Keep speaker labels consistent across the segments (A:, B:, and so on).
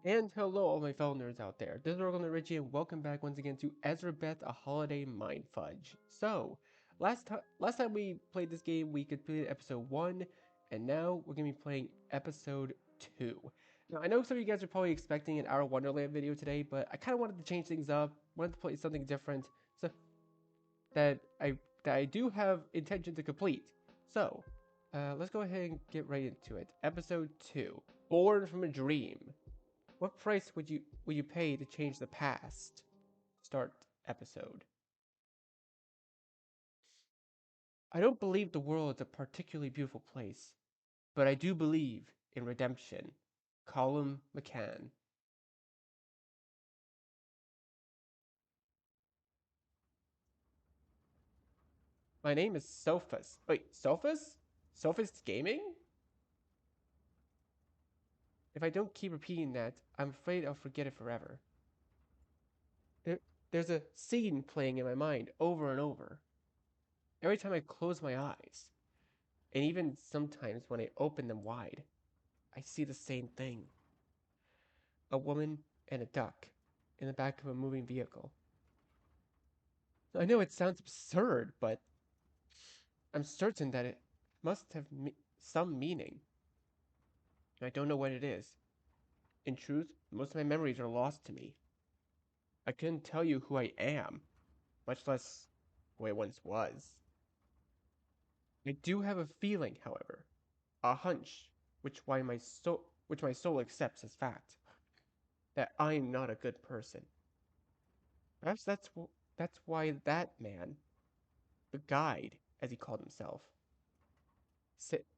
A: And hello, all my fellow nerds out there. This is Organ Richie, and welcome back once again to Ezrebeth, a holiday Mindfudge. So, last time we played this game, we completed episode 1, and now we're gonna be playing episode 2. Now, I know some of you guys are probably expecting an Hour Wonderland video today, but I kind of wanted to change things up, wanted to play something different, so that I do have intention to complete. So, let's go ahead and get right into it. Episode 2, Born from a Dream. What price would you pay to change the past? Start episode. I don't believe the world is a particularly beautiful place, but I do believe in redemption. Colum McCann. My name is Sophus. Wait, Sophus? Sophus Gaming? If I don't keep repeating that, I'm afraid I'll forget it forever. There's a scene playing in my mind over and over. Every time I close my eyes, and even sometimes when I open them wide, I see the same thing. A woman and a duck in the back of a moving vehicle. I know it sounds absurd, but I'm certain that it must have some meaning. I don't know what it is. In truth, most of my memories are lost to me. I couldn't tell you who I am, much less who I once was. I do have a feeling, however, a hunch, which my soul accepts as fact, that I'm not a good person. Perhaps that's why that man, the guide, as he called himself,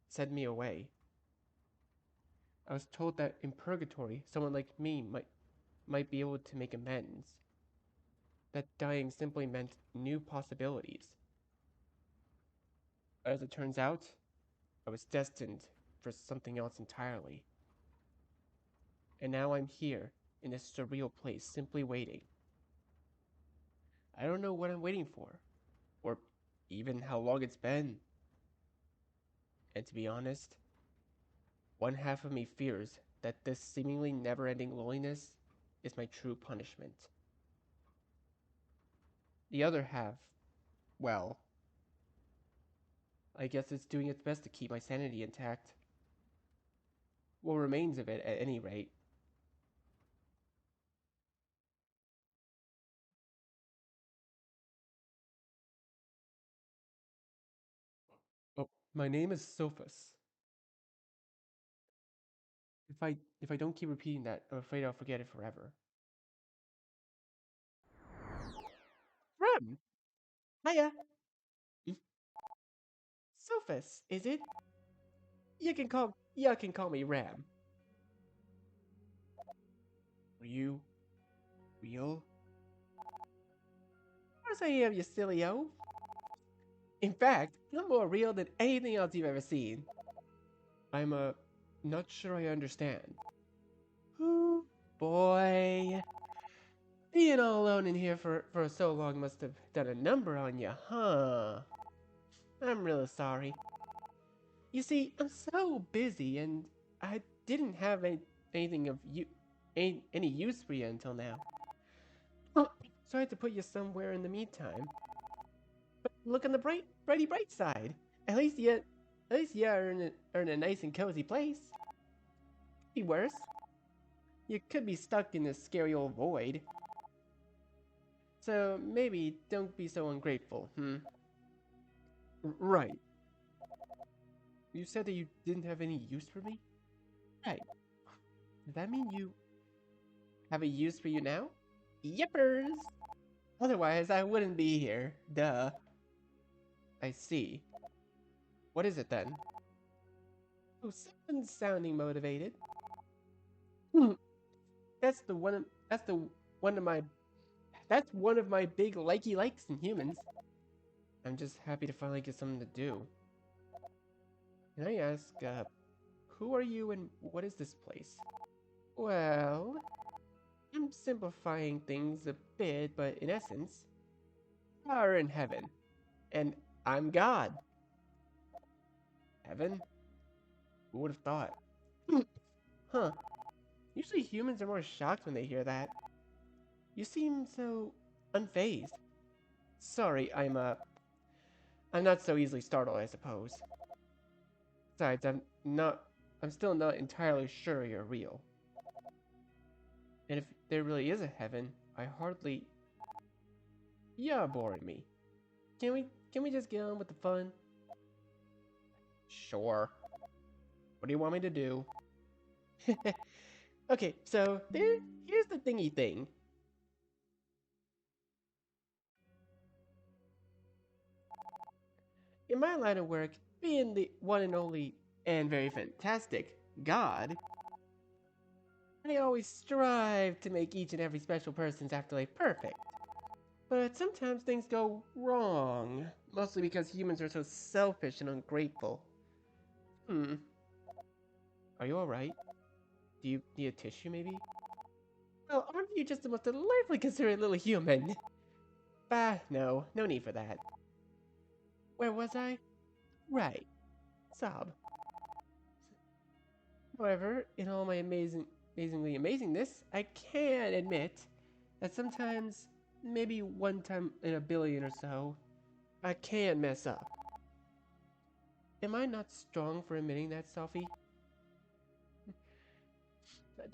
A: sent me away. I was told that in purgatory, someone like me might be able to make amends. That dying simply meant new possibilities. As it turns out, I was destined for something else entirely. And now I'm here, in this surreal place, simply waiting. I don't know what I'm waiting for, or even how long it's been. And to be honest, one half of me fears that this seemingly never-ending loneliness is my true punishment. The other half, well, I guess it's doing its best to keep my sanity intact. What remains of it, at any rate. Oh, my name is Sophus. If I don't keep repeating that, I'm afraid I'll forget it forever. Ram! Hiya! Hmm? Sophus, is it? You can call me Ram. Are you real? Of course I am, you silly-o. In fact, I'm more real than anything else you've ever seen. I'm not sure I understand. Ooh, boy. Being all alone in here for so long must have done a number on you, huh? I'm really sorry. You see, I'm so busy and I didn't have anything of any use for you until now. Oh, so I had to put you somewhere in the meantime. But look on the bright side. At least you are in a nice and cozy place. Be worse. You could be stuck in this scary old void. So maybe don't be so ungrateful, hmm? Right. You said that you didn't have any use for me? Right. Does that mean you have a use for you now? Yippers! Otherwise, I wouldn't be here. Duh. I see. What is it then? Oh, someone's sounding motivated. Hmm. That's the one of my that's one of my big likey likes in humans. I'm just happy to finally get something to do. Can I ask, who are you and what is this place? Well, I'm simplifying things a bit, but in essence, we are in heaven, and I'm God. Heaven? Who would have thought? Huh, Usually humans are more shocked when they hear that. You seem so unfazed. Sorry, I'm not so easily startled, I suppose. Besides, I'm still not entirely sure you're real. And if there really is a heaven, I hardly... You're boring me. Can we just get on with the fun? Sure. What do you want me to do? Okay, so here's the thingy thing. In my line of work, being the one and only and very fantastic God, I always strive to make each and every special person's afterlife perfect. But sometimes things go wrong, mostly because humans are so selfish and ungrateful. Hmm, are you alright? Do you need a tissue, maybe? Well, aren't you just the most delightfully considerate little human? Bah, no need for that. Where was I? Right, sob. However, in all my amazingly amazingness, I can admit that sometimes, maybe one time in a billion or so, I can mess up. Am I not strong for admitting that, Sophie?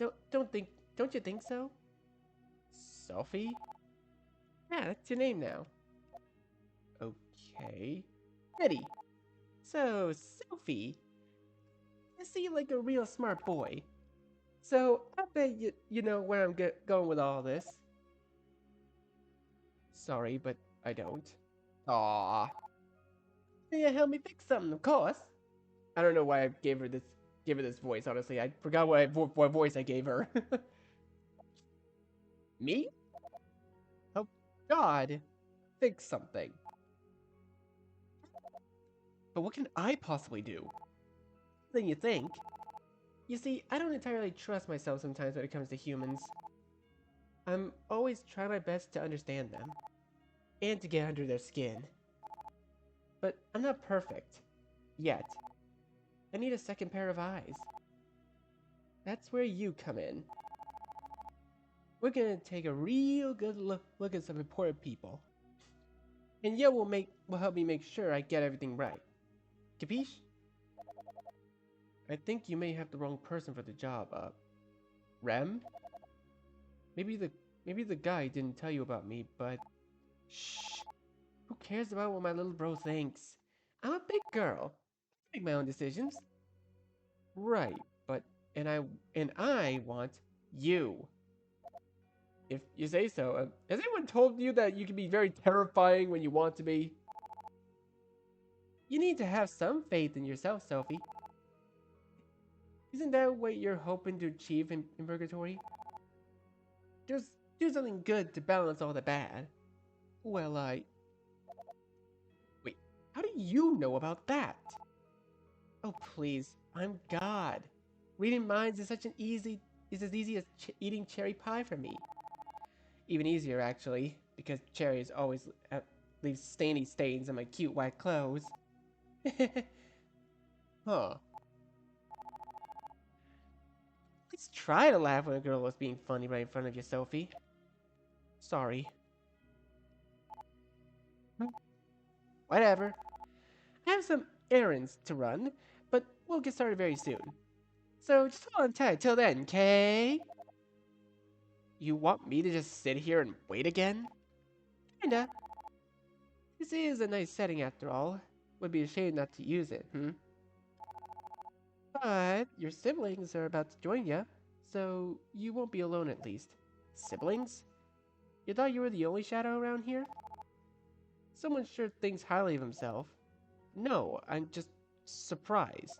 A: Don't you think so? Sophie? Yeah, that's your name now. Okay. Eddie. So, Sophie, you seem like a real smart boy. So, I bet you know where I'm going with all this. Sorry, but I don't. Aww. Can you help me fix something, of course? I don't know why I gave her this voice, honestly. I forgot what voice I gave her. Me? Oh, God. Fix something. But what can I possibly do? Than you think. You see, I don't entirely trust myself sometimes when it comes to humans. I'm always trying my best to understand them. And to get under their skin. But I'm not perfect. Yet. I need a second pair of eyes. That's where you come in. We're gonna take a real good look at some important people. And you will help me make sure I get everything right. Capiche? I think you may have the wrong person for the job, Rem? Maybe the guy didn't tell you about me, but shh. Who cares about what my little bro thinks? I'm a big girl. I make my own decisions. Right, but and I want you. If you say so. Has anyone told you that you can be very terrifying when you want to be? You need to have some faith in yourself, Sophie. Isn't that what you're hoping to achieve in Purgatory? Just do something good to balance all the bad. Well, wait, how do you know about that? Oh, please, I'm God. Reading minds is is as easy as eating cherry pie for me. Even easier, actually, because cherries always leave stains on my cute white clothes. Huh. Let's try to laugh when a girl was being funny right in front of you, Sophie. Sorry. Whatever. I have some errands to run, but we'll get started very soon. So just hold on tight till then, okay? You want me to just sit here and wait again? Kinda. This is a nice setting after all. Would be a shame not to use it, hmm? But your siblings are about to join you, so you won't be alone at least. Siblings? You thought you were the only shadow around here? Someone sure thinks highly of himself. No, I'm just surprised.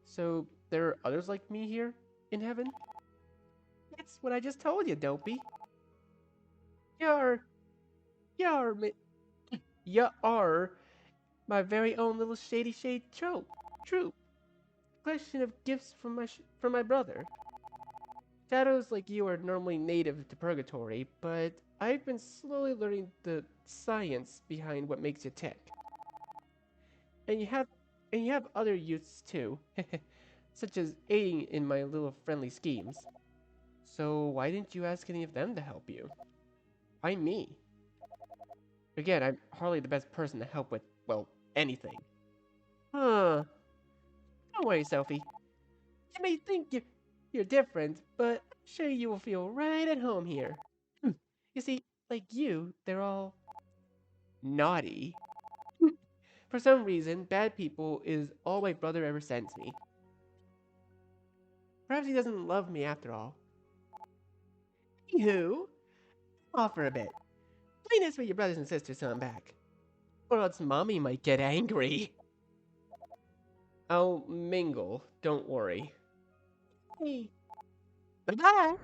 A: So there are others like me here in heaven? That's what I just told you, Dopey. You're, you're, you are my very own little shady shade troop. Collection of gifts from my brother. Shadows like you are normally native to Purgatory, but I've been slowly learning the science behind what makes you tick. And you have other youths too. such as aiding in my little friendly schemes. So why didn't you ask any of them to help you? Why me? Again, I'm hardly the best person to help with, well, anything. Huh. Don't worry, Sophie. You may think you're different, but I'm sure you will feel right at home here. You see, like you, they're all naughty. For some reason, bad people is all my brother ever sends me. Perhaps he doesn't love me after all. Anywho, off for a bit. Play nice with your brothers and sisters till I'm back. Or else mommy might get angry. I'll mingle, don't worry. Hey. Bye-bye!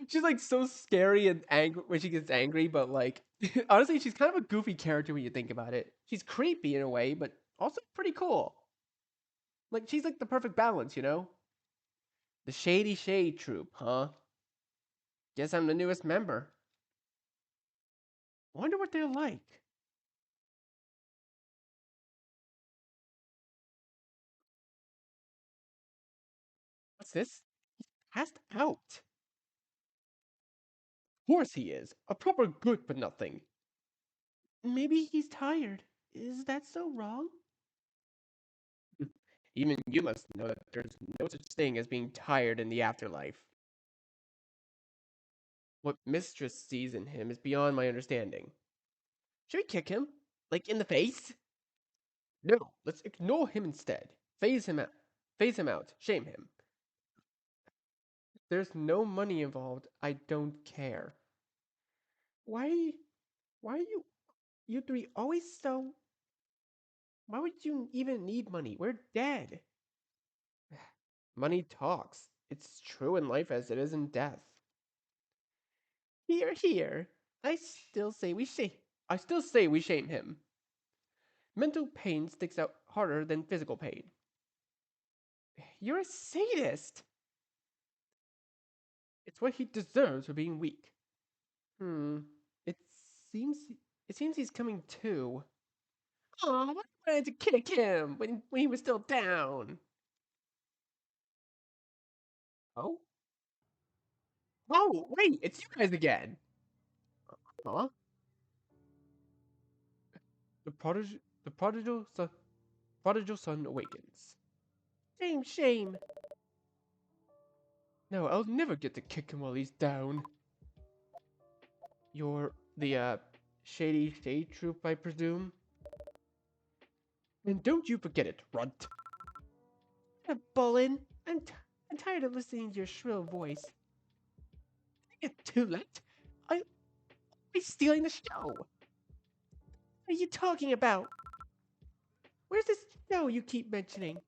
A: She's like so scary and angry when she gets angry, but like honestly, she's kind of a goofy character when you think about it. She's creepy in a way, but also pretty cool. Like she's like the perfect balance, you know? The Shady Shade Troop, huh? Guess I'm the newest member. Wonder what they're like. What's this? Passed out. Of course he is. A proper good for nothing. Maybe he's tired. Is that so wrong? Even you must know that there's no such thing as being tired in the afterlife. What Mistress sees in him is beyond my understanding. Should we kick him? Like in the face? No, let's ignore him instead. Phase him out. Phase him out. Shame him. There's no money involved. I don't care. Why? Why are you three always so? Why would you even need money? We're dead. Money talks. It's true in life as it is in death. Here, here. I still say we shame him. Mental pain sticks out harder than physical pain. You're a sadist. It's what he deserves for being weak. Hmm. It seems it seems he's coming to. Aw, I wanted to kick him when he was still down. Oh? Oh, wait, it's you guys again. Huh? The prodigal son awakens. Shame, shame. No, I'll never get to kick him while he's down. You're the shady shade troop, I presume? And don't you forget it, runt. Bullen, I'm tired of listening to your shrill voice. It's too late. I'll be stealing the show. What are you talking about? Where's this show you keep mentioning?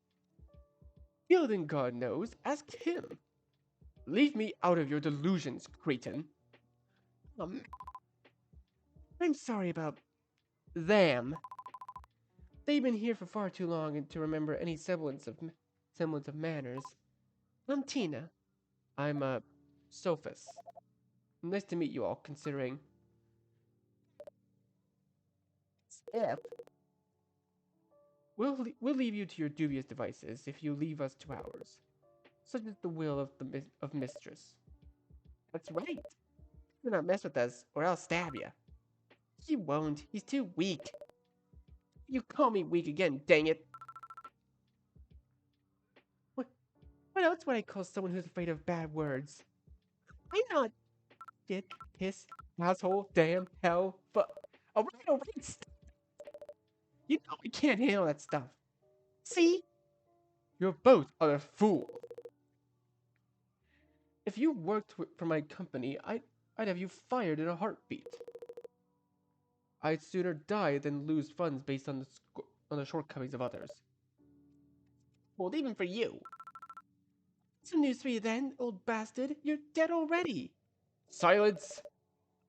A: Gilden God knows. Ask him. Leave me out of your delusions, cretin. I'm sorry about them. They've been here for far too long and to remember any semblance of manners. I'm Tina. I'm a Sophus. Nice to meet you all, considering if we'll leave you to your dubious devices if you leave us to ours. Such is the will of of Mistress. That's right. Do not mess with us, or I'll stab you. He won't. He's too weak. You call me weak again, dang it. What, what else would I call someone who's afraid of bad words? I'm not shit, piss, asshole, damn, hell, fuck. Alright, alright. You know I can't handle that stuff. See? You're both a fool. If you worked for my company, I'd have you fired in a heartbeat. I'd sooner die than lose funds based on on the shortcomings of others. Well, even for you. Some news for you then, old bastard. You're dead already. Silence.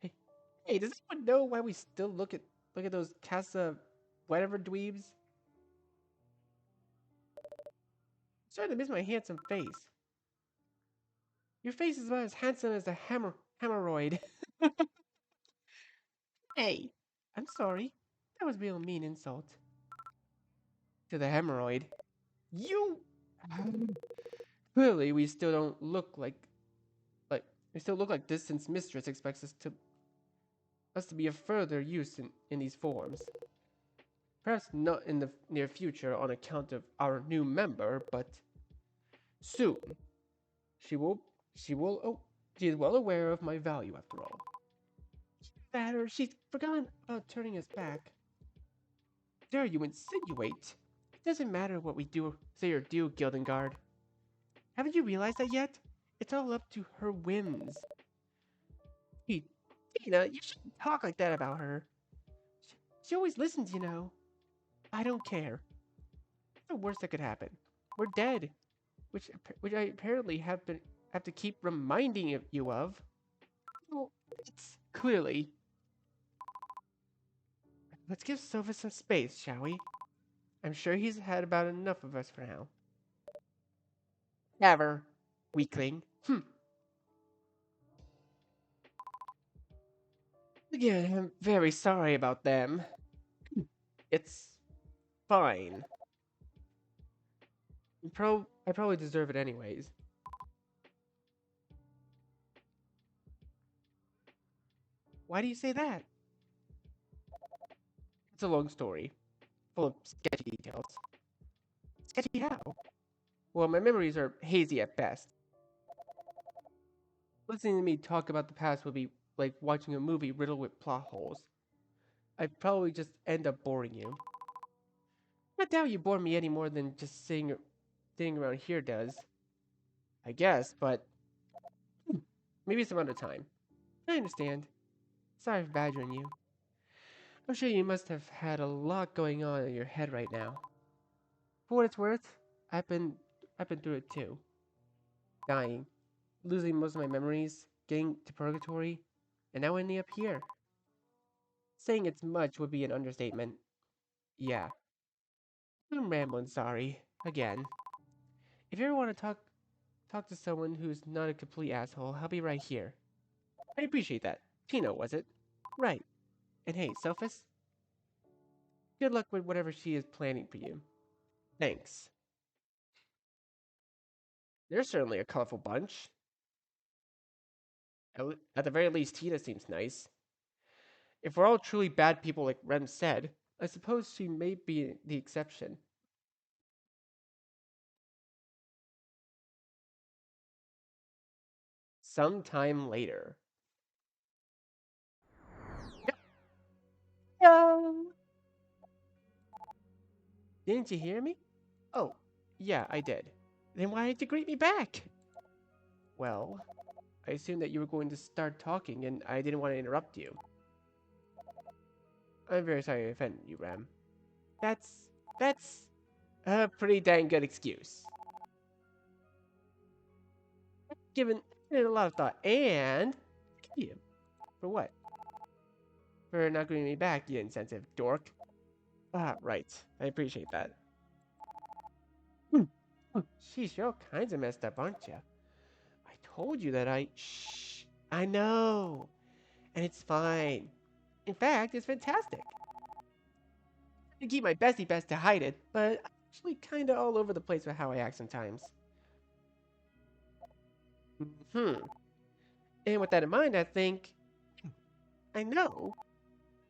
A: Hey, hey, does anyone know why we still look at those Casa whatever dweebs? I'm starting to miss my handsome face. Your face is about as handsome as a hemorrhoid. Hey, I'm sorry. That was a real mean insult. To the hemorrhoid. You clearly we still don't look like we still look like this since Mistress expects us to be of further use in these forms. Perhaps not in the near future on account of our new member, but soon. She will she is well aware of my value after all. That or she's forgotten about turning us back. Dare you insinuate? It doesn't matter what we do, say or do, Gildengard. Haven't you realized that yet? It's all up to her whims. Hey, Tina, you shouldn't talk like that about her. She always listens, you know. I don't care. What's the worst that could happen? We're dead, which I apparently have to keep reminding you of. Well, it's clearly. Let's give Sova some space, shall we? I'm sure he's had about enough of us for now. Never, weakling. Again, I'm very sorry about them. It's fine. I probably deserve it anyways. Why do you say that? It's a long story, full of sketchy details. Sketchy how? Well, my memories are hazy at best. Listening to me talk about the past would be like watching a movie riddled with plot holes. I'd probably just end up boring you. I doubt you bore me any more than just sitting around here does. I guess, but maybe some other time. I understand. Sorry for badgering you. I'm sure you must have had a lot going on in your head right now. For what it's worth, I've been through it too. Dying, losing most of my memories, getting to purgatory, and now ending up here. Saying it's much would be an understatement. Yeah, I'm rambling, sorry. Again. If you ever want to talk to someone who's not a complete asshole, I'll be right here. I appreciate that. Tino, was it? Right. And hey, Sophus, good luck with whatever she is planning for you. Thanks. They're certainly a colorful bunch. At the very least, Tina seems nice. If we're all truly bad people like Rem said, I suppose she may be the exception. Sometime later. Yo! Didn't you hear me? Oh, yeah, I did. Then why didn't you greet me back? Well, I assumed that you were going to start talking and I didn't want to interrupt you. I'm very sorry I offended you, Rem. That's a pretty dang good excuse. Given it a lot of thought, and you. For what? For not greeting me back, you insensitive dork. Ah, right. I appreciate that. Sheesh, you're all kinds of messed up, aren't you? I told you that Shh. I know. And it's fine. In fact, it's fantastic. I keep my bestie best to hide it, but I'm actually kinda all over the place with how I act sometimes. Hmm. And with that in mind, I know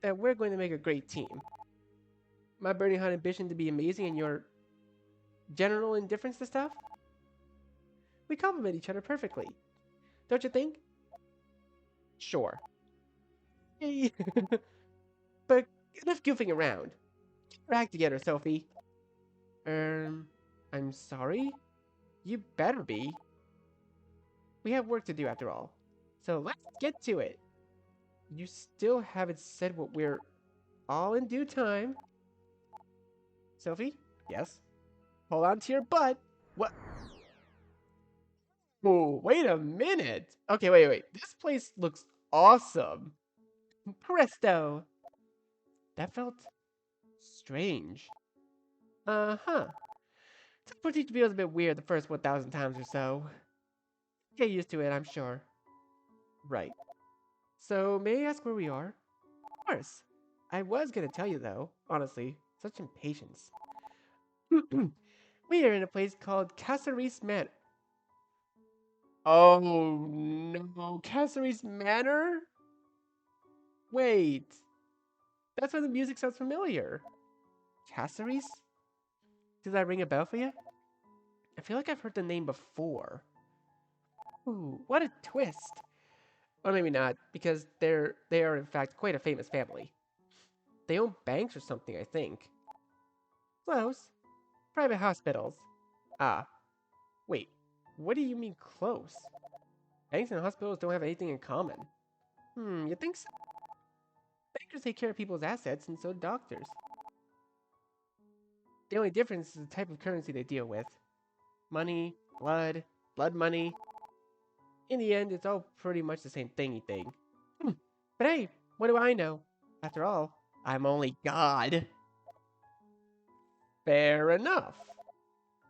A: that we're going to make a great team. My burning hot ambition to be amazing and your general indifference to stuff? We complement each other perfectly. Don't you think? Sure. Hey. But enough goofing around. Get your act together, Sophie. I'm sorry? You better be. We have work to do after all. So let's get to it. You still haven't said what we're all in due time. Sophie? Yes? Hold on to your butt. What? Oh, wait a minute. Okay, wait. This place looks awesome. Presto. That felt strange. Uh-huh. Teleportation feels a bit weird the first 1,000 times or so. Get used to it, I'm sure. Right. So, may I ask where we are? Of course. I was gonna tell you though, honestly. Such impatience. We are in a place called Caceres Manor. Oh no, Caceres Manor? Wait, that's why the music sounds familiar. Caceres? Does that ring a bell for you? I feel like I've heard the name before. Ooh, what a twist. Or maybe not, because they are in fact quite a famous family. They own banks or something, I think. Close. Private hospitals. Ah, wait. What do you mean close? Banks and hospitals don't have anything in common. You think so? Bankers take care of people's assets, and so do doctors. The only difference is the type of currency they deal with. Money, blood money. In the end, it's all pretty much the same thingy thing. But hey, what do I know? After all, I'm only God. Fair enough.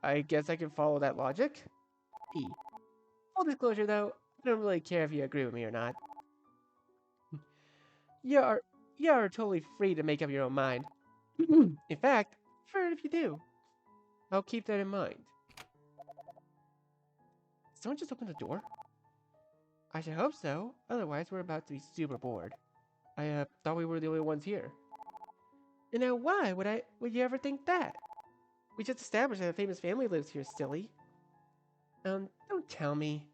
A: I guess I can follow that logic. E. Full disclosure though, I don't really care if you agree with me or not. You are, you are totally free to make up your own mind. In fact, I prefer it if you do. I'll keep that in mind. Did someone just open the door? I should hope so, otherwise we're about to be super bored. I thought we were the only ones here. And now why would you ever think that? We just established that a famous family lives here, silly. Don't tell me.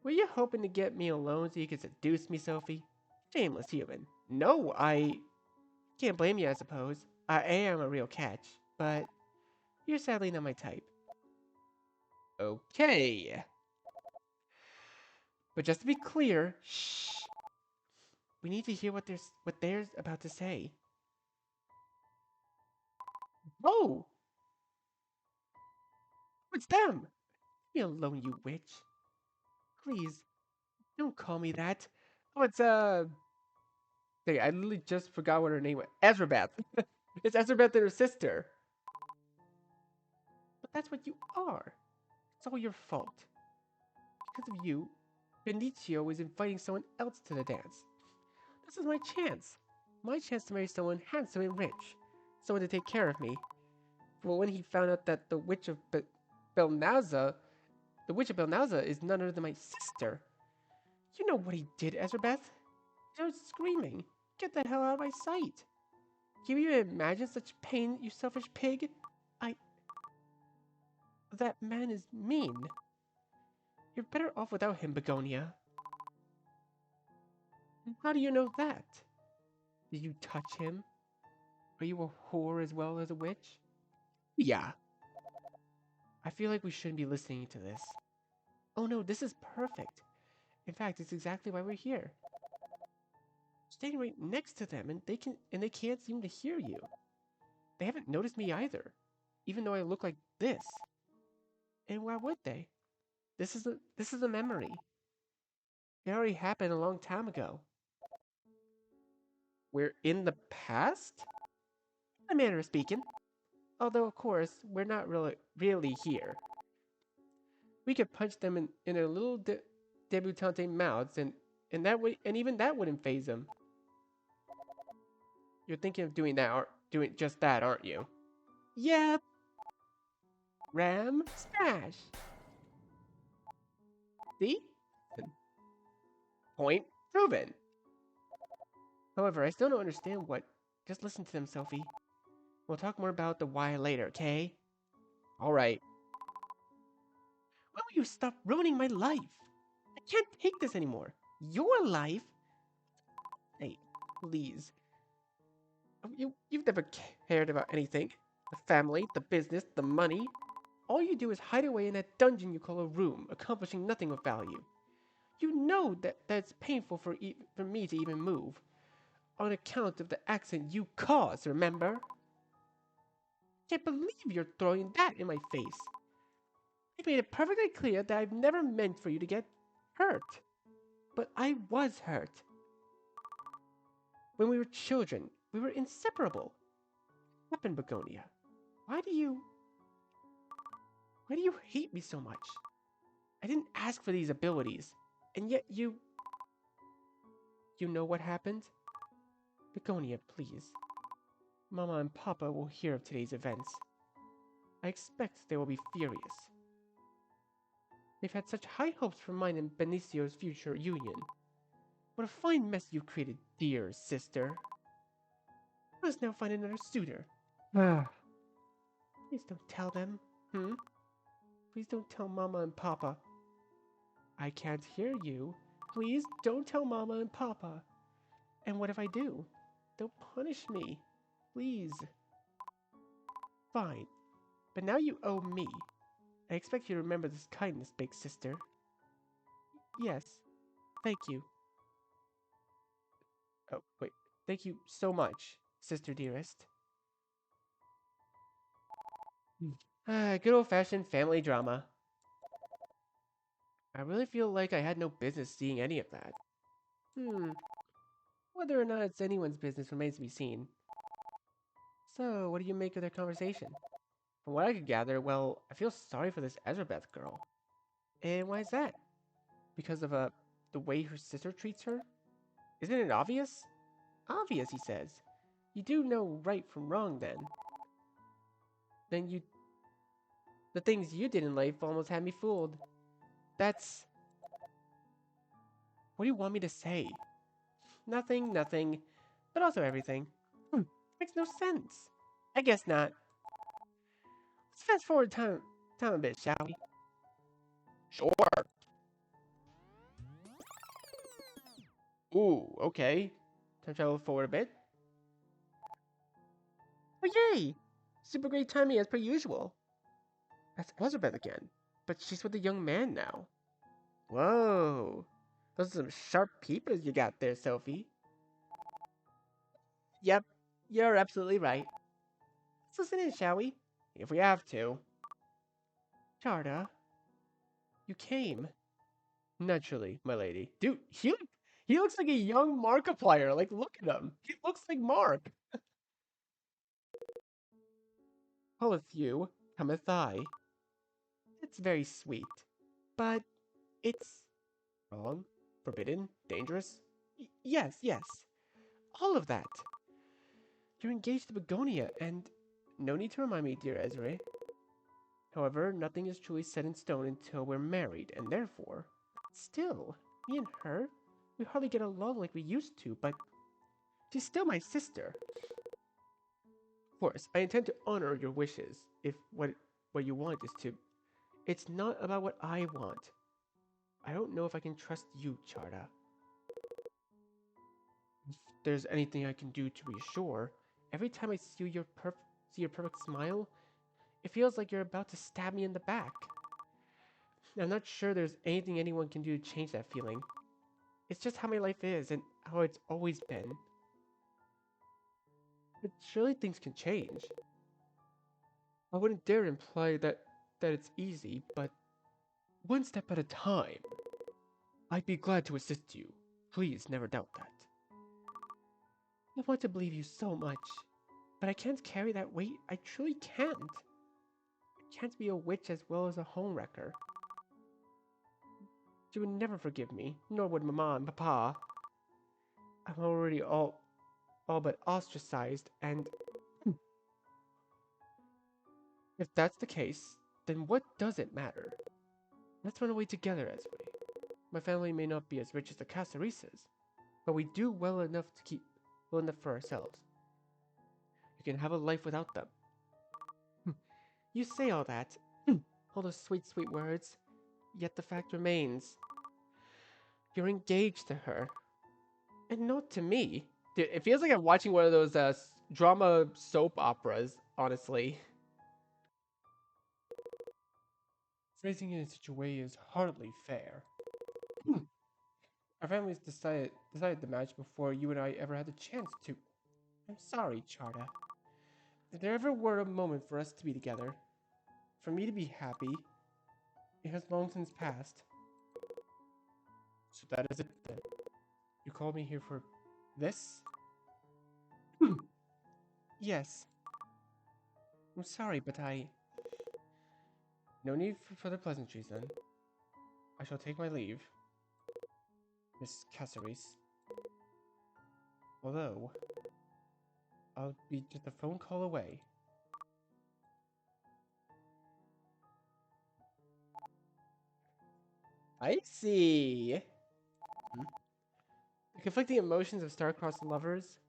A: Were you hoping to get me alone so you could seduce me, Sophie? Shameless human. No, I can't blame you, I suppose. I am a real catch, but you're sadly not my type. Okay. But just to be clear, shh. We need to hear what they're about to say. Oh! It's them! Leave me alone, you witch. Please, don't call me that. Oh, it's, Dang, I literally just forgot what her name was. Ezrebeth. It's Ezrebeth and her sister. But that's what you are. It's all your fault. Because of you, Benicio is inviting someone else to the dance. This is my chance. My chance to marry someone handsome and rich. Someone to take care of me. But when he found out that the witch of Belnauza, the witch of Belnauza is none other than my sister. You know what he did, Ezrebeth? I was screaming. Get the hell out of my sight. Can you even imagine such pain, you selfish pig? That man is mean. You're better off without him, Begonia. How do you know that? Did you touch him? Are you a whore as well as a witch? Yeah. I feel like we shouldn't be listening to this. Oh no, this is perfect. In fact, it's exactly why we're here. Standing right next to them, and they can't seem to hear you. They haven't noticed me either, even though I look like this. And why would they? This is a memory. It already happened a long time ago. We're in the past? A manner of speaking. Although, of course, we're not really here. We could punch them in their little debutante mouths, and even that wouldn't phase them. You're thinking of doing that, or doing just that, aren't you? Yep. Ram smash. See? Point proven. However, I still don't understand what. Just listen to them, Sophie. We'll talk more about the why later, okay? Alright. When will you stop ruining my life? I can't take this anymore. Your life? Hey, please. You've never cared about anything. The family, the business, the money. All you do is hide away in that dungeon you call a room, accomplishing nothing of value. You know that it's painful for me to even move. On account of the accident you caused, remember? Can't believe you're throwing that in my face. I made it perfectly clear that I've never meant for you to get hurt. But I was hurt. When we were children, we were inseparable. What happened, Begonia? Why do you hate me so much? I didn't ask for these abilities, and yet you know what happened? Begonia, please. Mama and Papa will hear of today's events. I expect they will be furious. They've had such high hopes for mine and Benicio's future union. What a fine mess you've created, dear sister. I must now find another suitor. Please don't tell them. Please don't tell Mama and Papa. I can't hear you. Please don't tell Mama and Papa. And what if I do? Don't punish me. Please. Fine. But now you owe me. I expect you to remember this kindness, big sister. Yes. Thank you. Oh, wait. Thank you so much, sister dearest. Good old-fashioned family drama. I really feel like I had no business seeing any of that. Whether or not it's anyone's business remains to be seen. So, what do you make of their conversation? From what I could gather, well, I feel sorry for this Ezrebeth girl. And why is that? Because of, the way her sister treats her? Isn't it obvious? Obvious, he says. You do know right from wrong, then. The things you did in life almost had me fooled. That's... What do you want me to say? Nothing, nothing, but also everything. Makes no sense. I guess not. Let's fast forward time a bit, shall we? Sure. Ooh, okay. Time travel forward a bit. Oh yay! Super great timing as per usual. That's Ezrebeth again, but she's with a young man now. Whoa. Those are some sharp peepers you got there, Sophie. Yep, you're absolutely right. Let's listen in, shall we? If we have to. Charda, you came. Naturally, my lady. Dude, he looks like a young Markiplier. Like, look at him. He looks like Mark. With you, cometh I. It's very sweet. But it's wrong, forbidden, dangerous. Yes, yes. All of that. You're engaged to Begonia, and no need to remind me, dear Ezra. However, nothing is truly set in stone until we're married, and therefore... Still, me and her, we hardly get along like we used to, but she's still my sister. Of course, I intend to honor your wishes, if what you want is to... It's not about what I want. I don't know if I can trust you, Charda. If there's anything I can do to reassure, every time I see your perfect smile, it feels like you're about to stab me in the back. I'm not sure there's anything anyone can do to change that feeling. It's just how my life is and how it's always been. But surely things can change. I wouldn't dare imply that it's easy, but one step at a time. I'd be glad to assist you. Please never doubt that. I want to believe you so much, but I can't carry that weight. I truly can't. I can't be a witch as well as a homewrecker. She would never forgive me, nor would Mama and Papa. I'm already all but ostracized, and... If that's the case, then what does it matter? Let's run away together, Ezra. My family may not be as rich as the Cacereses, but we do well enough for ourselves. You can have a life without them. You say all that, all those sweet, sweet words, yet the fact remains. You're engaged to her. And not to me. Dude, it feels like I'm watching one of those drama soap operas, honestly. Phrasing it in such a way is hardly fair. Our families decided the match before you and I ever had the chance to. I'm sorry, Charda. If there ever were a moment for us to be together, for me to be happy, it has long since passed. So that is it then. You called me here for this? Yes. I'm sorry, but no need for further pleasantries then. I shall take my leave, Miss Caceres. Although, I'll be just a phone call away. I see. Hmm. The conflicting emotions of star-crossed lovers,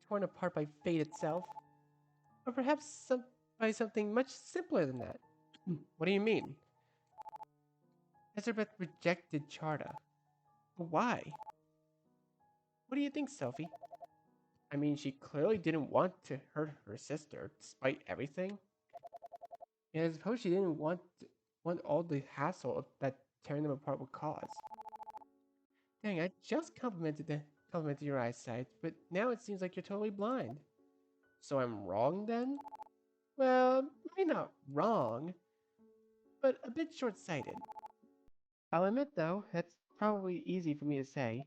A: torn apart by fate itself, or perhaps by something much simpler than that. What do you mean? Ezrebeth rejected Charda. But why? What do you think, Sophie? I mean, she clearly didn't want to hurt her sister, despite everything. And I suppose she didn't want all the hassle that tearing them apart would cause. Dang, I just complimented your eyesight, but now it seems like you're totally blind. So I'm wrong then? Well, maybe not wrong, but a bit short-sighted. I'll admit though, that's probably easy for me to say,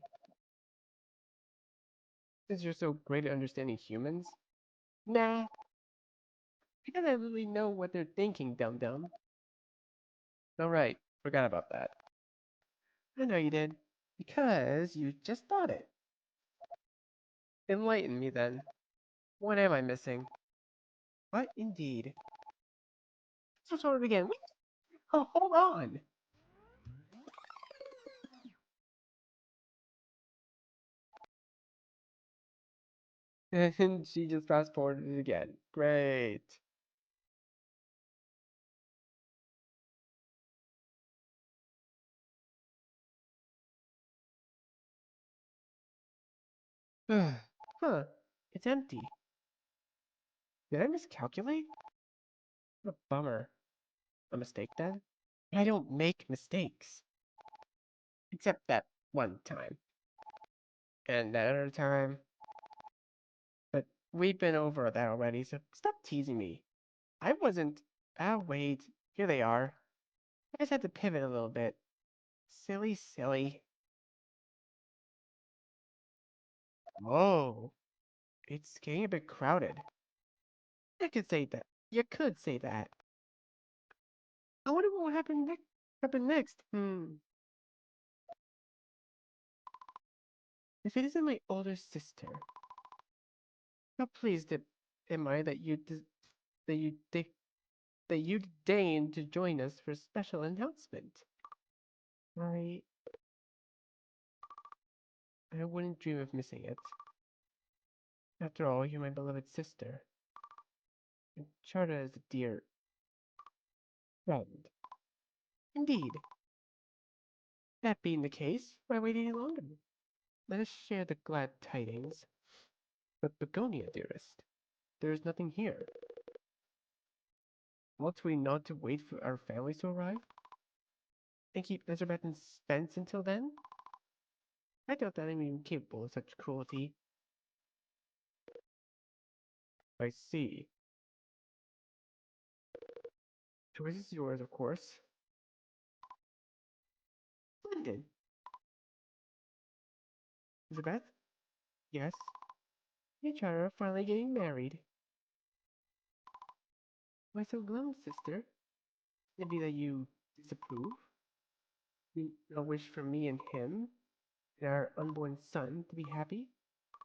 A: since you're so great at understanding humans. Nah, because I really know what they're thinking, dum-dum. Alright, forgot about that. I know you did. Because you just thought it. Enlighten me then. What am I missing? What indeed? So sort of again. Wait, oh, hold on. And she just fast forwarded it again. Great. Huh. It's empty. Did I miscalculate? What a bummer. A mistake then? I don't make mistakes. Except that one time. And that other time. But we've been over that already, so stop teasing me. I wasn't. Ah, wait. Here they are. I just had to pivot a little bit. Silly, silly. Oh, it's getting a bit crowded. I could say that. You could say that. I wonder what will happen next. If it isn't my older sister, how pleased am I that that you de- that you deigned to join us for a special announcement. I I wouldn't dream of missing it. After all, you're my beloved sister, and Charda is a dear friend. Indeed. That being the case, why wait any longer? Let us share the glad tidings. But Begonia, dearest, there is nothing here. Ought we not to wait for our families to arrive? And keep Ezrebeth in suspense until then? I doubt that I'm even capable of such cruelty. I see. Choice is yours, of course. Splendid. Ezrebeth? Yes? You and Chara are finally getting married. Why so glum, sister? Maybe that you disapprove? You no wish for me and him, and our unborn son, to be happy?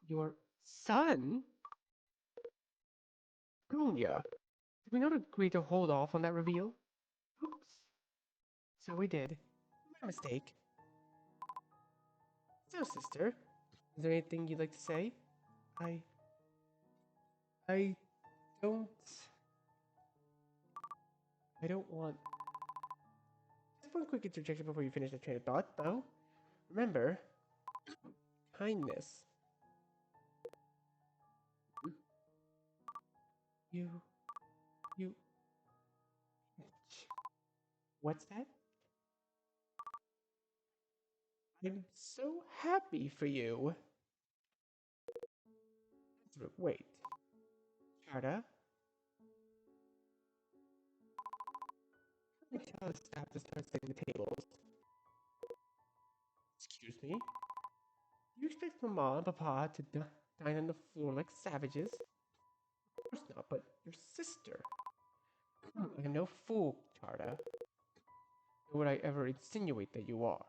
A: Your son? Begonia, did we not agree to hold off on that reveal? Oops. So we did. My mistake. So, sister, is there anything you'd like to say? I... I don't... I don't want... Just one quick interjection before you finish the train of thought, though. Remember, kindness. You... You... What's that? I'm so happy for you. Wait. Charda? Let me tell the staff to start setting the tables. Excuse me? Do you expect Mama and Papa to dine on the floor like savages? Of course not, but your sister. I am no fool, Charda. Nor would I ever insinuate that you are.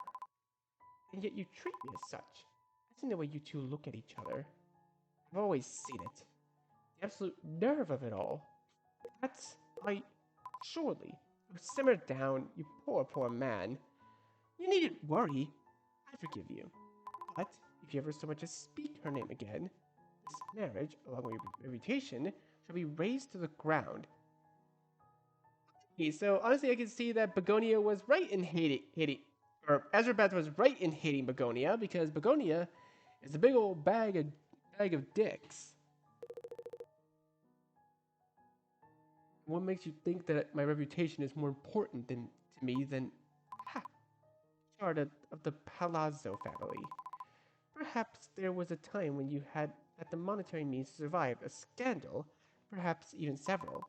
A: And yet you treat me as such. I've seen the way you two look at each other. I've always seen it. The absolute nerve of it all. That's... Surely. Oh, simmer down, you poor, poor man. You needn't worry. I forgive you. But if you ever so much as speak her name again, this marriage, along with your reputation, shall be razed to the ground. Okay, so honestly, I can see that Begonia was right in hating, or Ezrebeth was right in hating Begonia, because Begonia is a big old bag of dicks. What makes you think that my reputation is more important to me than part of the Palazzo family? Perhaps there was a time when you had the monetary means to survive a scandal, perhaps even several.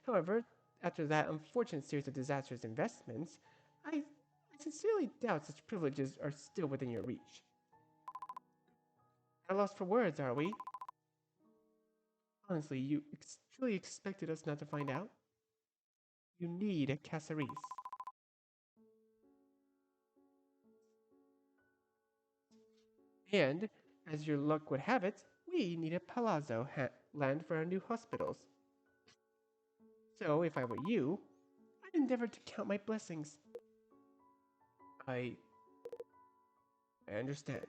A: However, after that unfortunate series of disastrous investments, I sincerely doubt such privileges are still within your reach. At a loss for words, are we? Honestly, you truly expected us not to find out? You need a Caceres. And, as your luck would have it, we need a palazzo land for our new hospitals. So, if I were you, I'd endeavor to count my blessings. I understand.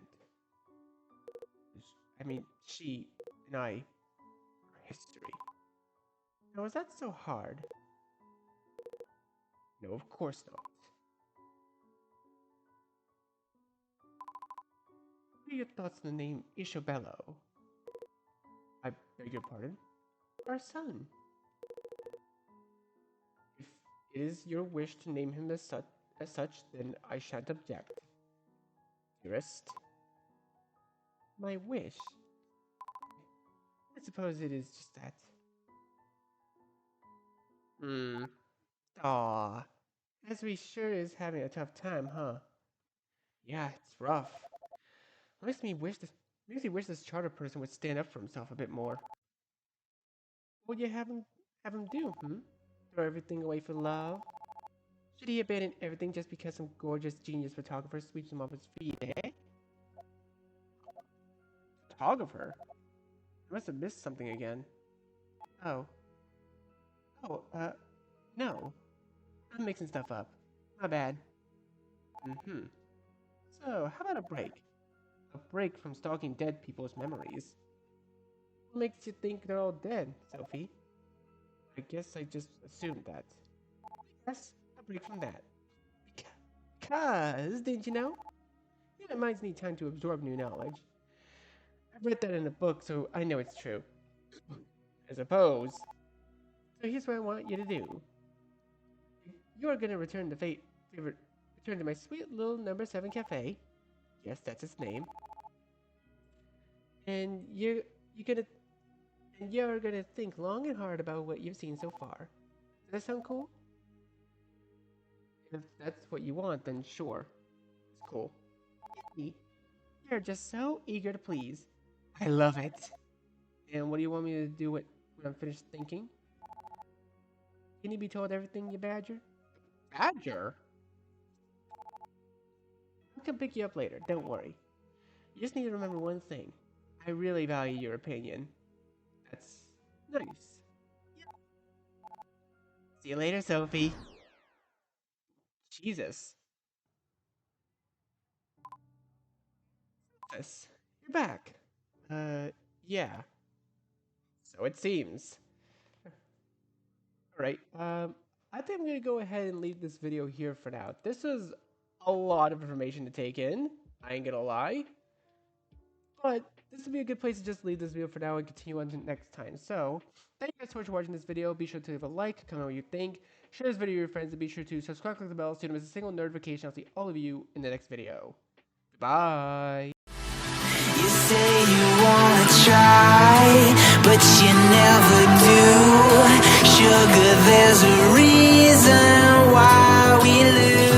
A: I mean, she and I are history. Now, is that so hard? No, of course not. What are your thoughts on the name Isabello? I beg your pardon? Our son. If it is your wish to name him as such, then I shan't object. Dearest, my wish. I suppose it is just that. Aw, Esri sure is having a tough time, huh? Yeah, it's rough. Makes me wish this charter person would stand up for himself a bit more. What would you have him do, Throw everything away for love? Should he abandon everything just because some gorgeous genius photographer sweeps him off his feet, eh? Photographer? I must have missed something again. Oh, no. I'm mixing stuff up. My bad. So, how about a break? A break from stalking dead people's memories. What makes you think they're all dead, Sophie? I guess I just assumed that. Yes, a break from that. Because, didn't you know? Human minds need time to absorb new knowledge. I've read that in a book, so I know it's true. I suppose. So here's what I want you to do. You are gonna return to my sweet little number 7 cafe. Yes, that's its name. And you're gonna think long and hard about what you've seen so far. Does that sound cool? If that's what you want, then sure. It's cool. You're just so eager to please. I love it. And what do you want me to do when I'm finished thinking? Can you be told everything, you badger? Badger? I'll come pick you up later, don't worry. You just need to remember one thing. I really value your opinion. That's nice. Yep. See you later, Sophie. Jesus. Yes, you're back. Yeah. So it seems. Alright, I think I'm gonna go ahead and leave this video here for now. This was a lot of information to take in, I ain't gonna lie. But this would be a good place to just leave this video for now and continue on to next time. So, thank you guys so much for watching this video. Be sure to leave a like, comment what you think, share this video with your friends, and be sure to subscribe, click the bell so you don't miss a single notification. I'll see all of you in the next video. Bye.
B: You say you wanna try, but you never do. Sugar, there's a